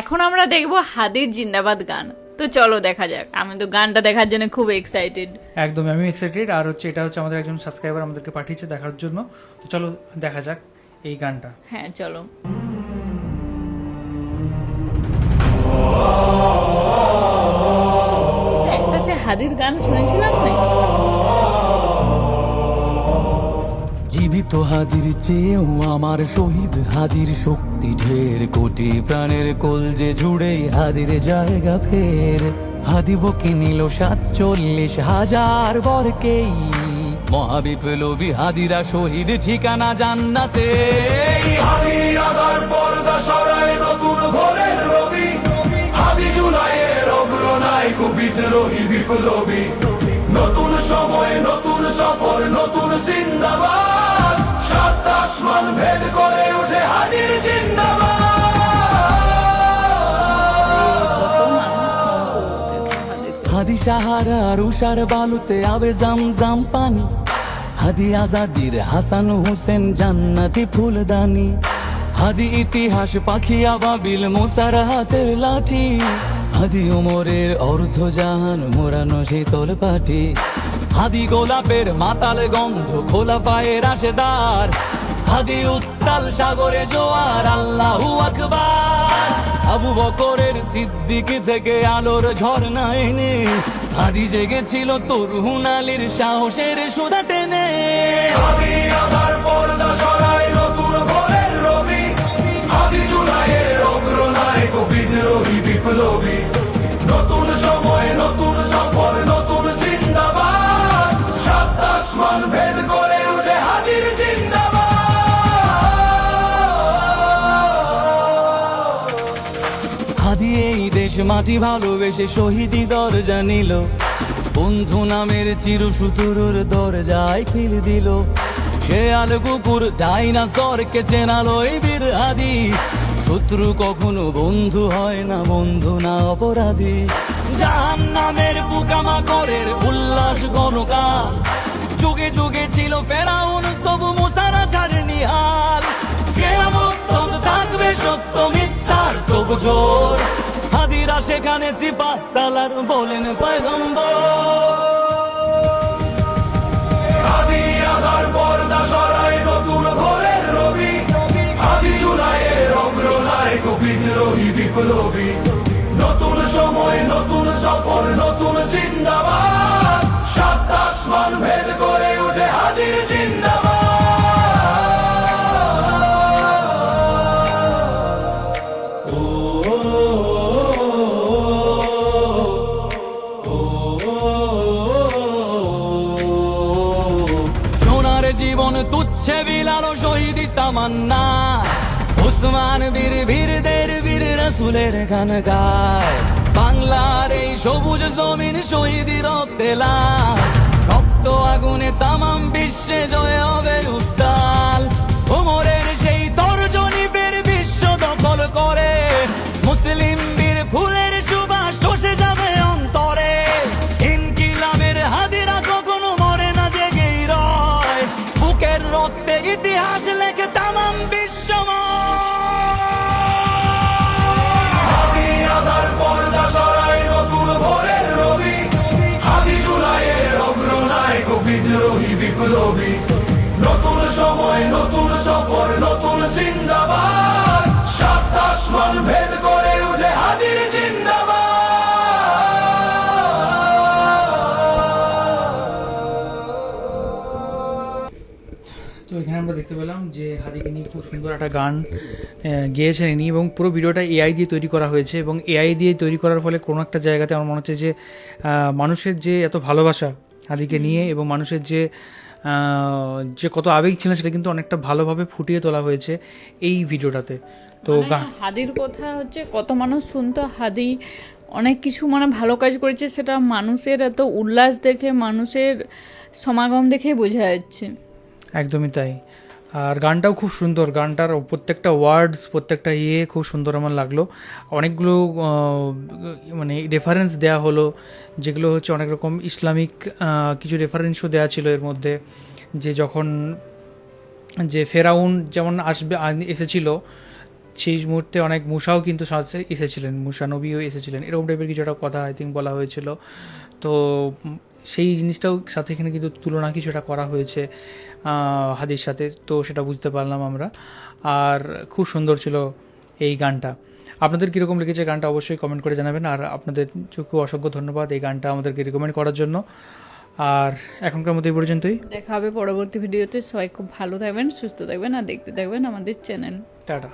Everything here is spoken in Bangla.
এখন আমরা দেখবো হাদির জিন্দাবাদ গান। তো চলো দেখা যাক, আমি তো গানটা দেখার জন্য খুব এক্সাইটেড। একদম আমি এক্সাইটেড। আর এটা হচ্ছে আমাদের একজন সাবস্ক্রাইবার আমাদেরকে পাঠিয়েছে দেখার জন্য। তো চলো দেখা যাক এই গানটা। হ্যাঁ চলো। একটা সে হাদির গান শুনেছিলাম না, জীবিত হাদির চেয়েও আমার শহীদ হাদির শক্তি ঢের, কোটি প্রাণের কলজে জুড়ে হাদির জায়গা ফের। হাদি বকে নিল 47,000 বরকেই, মহাবিপ্লবী হাদিরা শহীদ ঠিকানা জান্নাতে। হাদি আদার পর্দা সরায় নতুন ভোরের রবি, হাদি জুলাইয়ের অগ্রনায়ক বিদ্রোহী বিপ্লবী। নতুন সময় নতুন সফর নতুন জিন্দাবাদ, সাত আসমান ভেদ করে ওঠে হাদির জিন্দাবাদ। কত মানুষ হাদির। হাদি সাহারার উষার বালুতে আবে জামজাম পানি, হাদি আজাদির হাসান হোসেন জান্নাতি ফুলদানি। হাদি ইতিহাস পাখি আবাবিল মোসার হাতের লাঠি, হাদি ওমরের অর্ধ জাহান মোরানো শীতল পাটি। হাদি গোলাপের মাতাল গন্ধ খোলা পায়ের আশেদার, হাদি উত্তাল সাগরে জোয়ার আল্লাহু আকবার। আবু বকরের সিদ্দিক থেকে আলোর ঝর্ণা এনে, হাদি জেগেছিল তরুণ আলীর সাহসের সুধা টেনে। হাদি আদার পর্দা সরায় নতুন ভোরের রবি, হাদি জুলাইয়ের অগ্রনায়ক বিদ্রোহী বিপ্লবী। নতুন সময় নতুন সফর নতুন জিন্দাবাদ, সাত আসমান ভেদ করে ওঠে হাদির জিন্দাবাদ। হাদি এই দেশ মাটি ভালোবেসে শহীদি দরজা নিল, বন্ধু নামের চিরসুতুরুর দরজায় খিল দিল। শেয়াল কুকুর ডাইনাসরকে চেনালো এই বীর হাদি, শত্রু কখনো বন্ধু হয় না, বন্ধু না অপরাধী। জাহান্নামের পোকামাকড়ের উল্লাস গণকাল, যুগে যুগে ছিল ফেরাউন তবু মুসারা ছাড়েনি হাল। কিয়ামত তক থাকবে সত্য মিথ্যার তোপ জোর, হাদিরা সেখানে সিপা সালার বলেন পয়গম্বর। হাদি আদার পর্দা সরায় নতুন ভোরের রবি, হাদি জুলাইয়ের অগ্রনায়ক বিদ্রোহী বিপ্লবী। নতুন সময় নতুন সফর নতুন জিন্দাবাদ, সাত আসমান ভেদ করে ওঠে হাদির জিন্দাবাদ। ও, ও, ও, ও, সোনার জীবন তুচ্ছে বিলালো শহীদি তামান্না, উসমান বীর বীরদের বীর রাসূলের গান গায়। বাংলার এই সবুজ জমিন শহীদি রক্তে লাল, রক্ত আগুনে তামাম বিশ্বে জয় হবে উত্তাল। ওমরের সেই তর্জনী বীর বিশ্ব দখল করে, মুসলিম বীর ফুলের সুবাস চষে যাবে অন্তরে। ইনকিলাবের হাদিরা কখনো মরে না, জেগেই রয়, বুকের রক্তে ইতিহাস লেখে তামাম হাদি আদার পর্দা সরায় নতুন ভোরের রবি, হাদি জুলাইয়ের অগ্রনায়ক বিদ্রোহী বিপ্লবী। নতুন সময় নতুন সফর নতুন জিন্দাবাদ, সাত আসমান ভেদ করে ওঠে হাদির জিন্দাবাদ। তো এখানে আমরা দেখতে পেলাম যে হাদিকে নিয়ে খুব সুন্দর একটা গান গেয়েছেন ইনি, এবং পুরো ভিডিওটা এআই দিয়ে তৈরি করা হয়েছে। এবং এআই দিয়ে তৈরি করার ফলে কোনো একটা জায়গাতে আমার মনে হচ্ছে যে মানুষের যে এত ভালোবাসা হাদিকে নিয়ে, এবং মানুষের যে যে কত আবেগ ছিল সেটা কিন্তু অনেকটা ভালোভাবে ফুটিয়ে তোলা হয়েছে এই ভিডিওটাতে। তো হাদির কথা হচ্ছে কত মানুষ শুনতো, হাদি অনেক কিছু মানে ভালো কাজ করেছে, সেটা মানুষের এত উল্লাস দেখে, মানুষের সমাগম দেখে বোঝা যাচ্ছে। একদমই তাই। আর গানটাও খুব সুন্দর, গানটার প্রত্যেকটা ওয়ার্ডস প্রত্যেকটা খুব সুন্দর আমার লাগলো। অনেকগুলো মানে রেফারেন্স দেয়া হলো, যেগুলো হচ্ছে অনেক রকম ইসলামিক কিছু রেফারেন্সও দেওয়া ছিল এর মধ্যে। যে যখন যে ফেরাউন যেমন এসেছিল সেই মুহূর্তে অনেক মূষাও কিন্তু সাথে এসেছিলেন, মূষা নবীও এসেছিলেন, এরকম টাইপের কিছু একটা কথা আই থিঙ্ক বলা হয়েছিল। তো সেই জিনিসটাও সাথে এখানে কিন্তু তুলনা কিছু একটা করা হয়েছে হাদির সাথে, তো সেটা বুঝতে পারলাম আমরা। আর খুব সুন্দর ছিল এই গানটা। আপনাদের কীরকম লেগেছে গানটা অবশ্যই কমেন্ট করে জানাবেন। আর আপনাদের খুব অসংখ্য ধন্যবাদ এই গানটা আমাদেরকে রেকমেন্ড করার জন্য। আর এখনকার মতো এই পর্যন্তই, দেখা হবে পরবর্তী ভিডিওতে। সবাই খুব ভালো থাকবেন, সুস্থ থাকবেন আর দেখতে থাকবেন আমাদের চ্যানেল। টাটা।